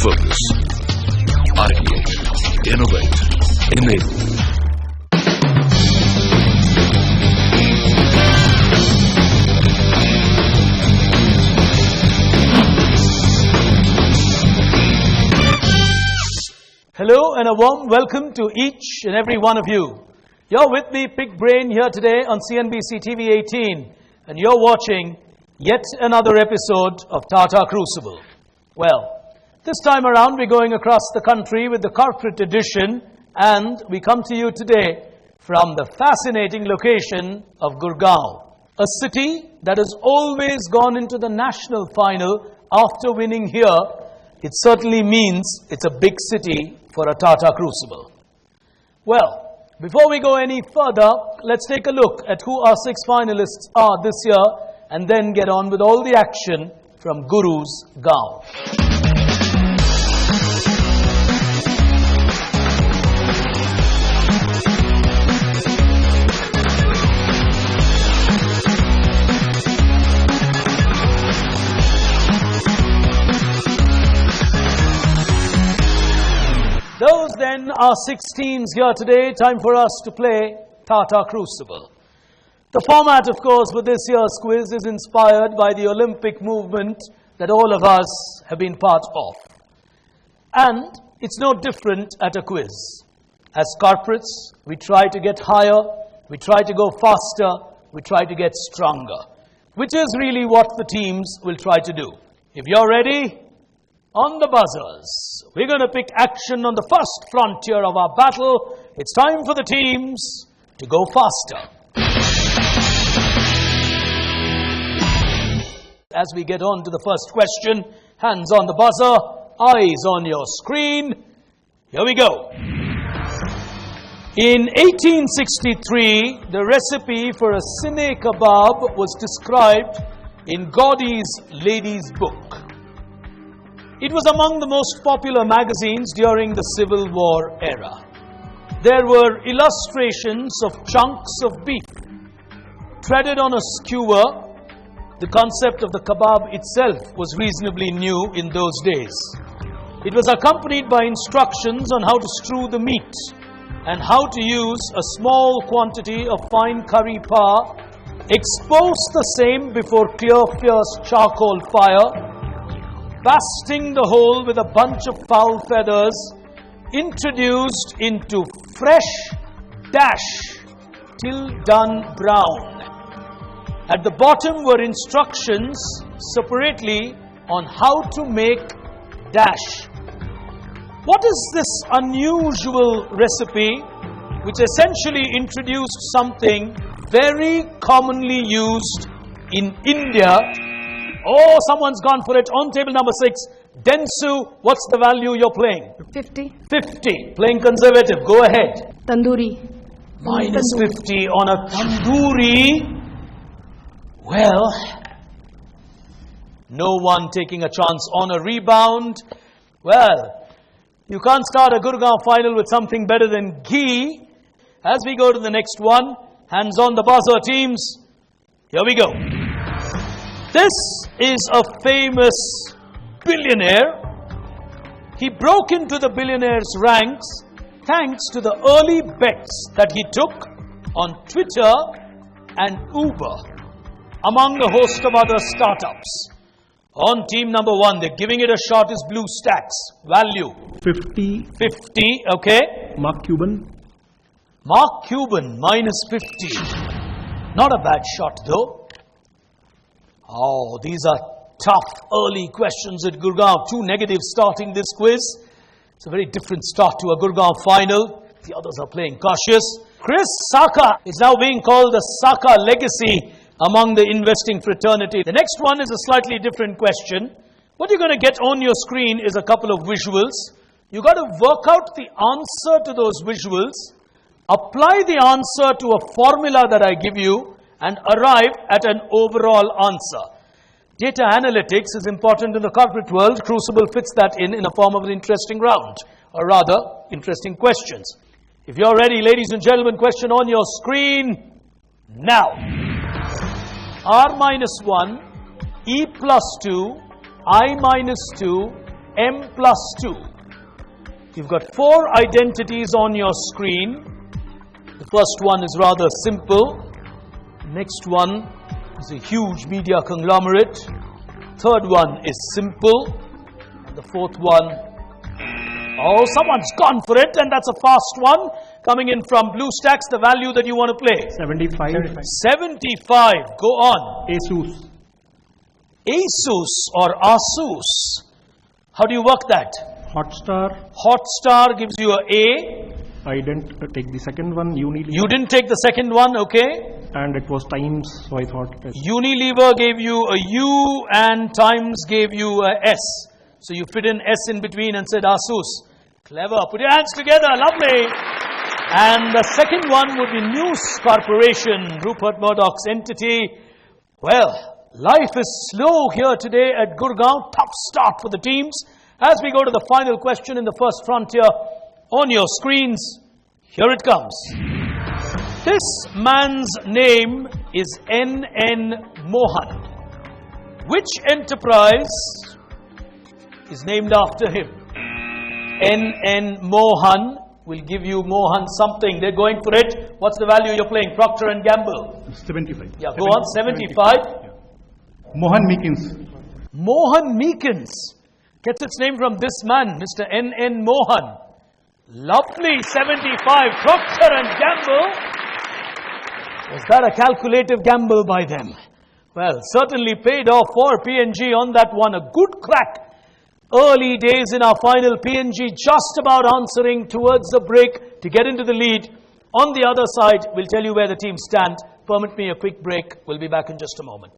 Focus. Ideate. Innovate. Enable. Hello and a warm welcome to each and every one of you. You're with me, Big Brain, here today on CNBC TV 18, and you're watching yet another episode of Tata Crucible. Well, this time around we're going across the country with the corporate edition, and we come to you today from the fascinating location of Gurugram, a city that has always gone into the national final after winning here. It certainly means it's a big city for a Tata Crucible. Well, before we go any further, let's take a look at who our 6 finalists are this year and then get on with all the action from Guru's Gaon. Those then are 6 teams here today. Time for us to play Tata Crucible. The format, of course, for this year's quiz is inspired by the Olympic movement that all of us have been part of. And it's no different at a quiz. As corporates, we try to get higher, we try to go faster, we try to get stronger, which is really what the teams will try to do. If you're ready, on the buzzers, we're going to pick action on the first frontier of our battle. It's time for the teams to go faster. As we get on to the first question, hands on the buzzer, eyes on your screen. Here we go. In 1863, the recipe for a cine kebab was described in Gaudy's Lady's Book. It was among the most popular magazines during the Civil War era. There were illustrations of chunks of beef threaded on a skewer. The concept of the kebab itself was reasonably new in those days. It was accompanied by instructions on how to strew the meat and how to use a small quantity of fine curry powder, expose the same before clear, fierce charcoal fire, basting the whole with a bunch of fowl feathers, introduced into fresh dash till done brown. At the bottom were instructions separately on how to make dash. What is this unusual recipe which essentially introduced something very commonly used in India? Oh, someone's gone for it. On table number 6, Densu, what's the value you're playing? 50. 50. Playing conservative. Go ahead. Tandoori. Minus 50 on a tandoori. Well, no one taking a chance on a rebound. Well, you can't start a Gurugram final with something better than ghee. As we go to the next one, hands on the buzzer, teams. Here we go. This is a famous billionaire. He broke into the billionaires' ranks thanks to the early bets that he took on Twitter and Uber, among a host of other startups. On team number 1, they're giving it a shot, is Blue Stacks. Value? 50. 50, okay. Mark Cuban. Mark Cuban, minus 50. Not a bad shot, though. Oh, these are tough early questions at Gurugram. 2 negatives starting this quiz. It's a very different start to a Gurugram final. The others are playing cautious. Chris Saka is now being called the Saka legacy among the investing fraternity. The next one is a slightly different question. What you're going to get on your screen is a couple of visuals. You've got to work out the answer to those visuals, apply the answer to a formula that I give you, and arrive at an overall answer. Data analytics is important in the corporate world. Crucible fits that in a form of an interesting round, or rather, interesting questions. If you're ready, ladies and gentlemen, question on your screen now. R minus 1, E plus 2, I minus 2, M plus 2. You've got 4 identities on your screen. The first one is rather simple. Next one is a huge media conglomerate. Third one is simple. And the fourth one, oh, someone's gone for it, and that's a fast one. Coming in from BlueStacks, the value that you want to play. 75. 75. Go on. Asus. Asus or Asus. How do you work that? Hotstar. Hotstar gives you a A. I didn't take the second one. Unilever. You didn't take the second one, okay? And it was Times, so I thought. Unilever gave you a U and Times gave you a S. So you fit in S in between and said Asus. Clever. Put your hands together. Lovely. And the second one would be News Corporation, Rupert Murdoch's entity. Well, life is slow here today at Gurugram. Tough start for the teams. As we go to the final question in the first frontier, on your screens, here it comes. This man's name is N.N. Mohan. Which enterprise is named after him? N.N. Mohan will give you Mohan something. They're going for it. What's the value you're playing? Procter and Gamble. 75. Yeah, go on. 75. Yeah. Mohan Meekins. Mohan Meekins gets its name from this man, Mr. N.N. Mohan. Lovely. 75. Procter and Gamble. Was that a calculative gamble by them? Well, certainly paid off for P&G on that one. A good crack. Early days in our final, P&G just about answering towards the break to get into the lead. On the other side, we'll tell you where the teams stand. Permit me a quick break. We'll be back in just a moment.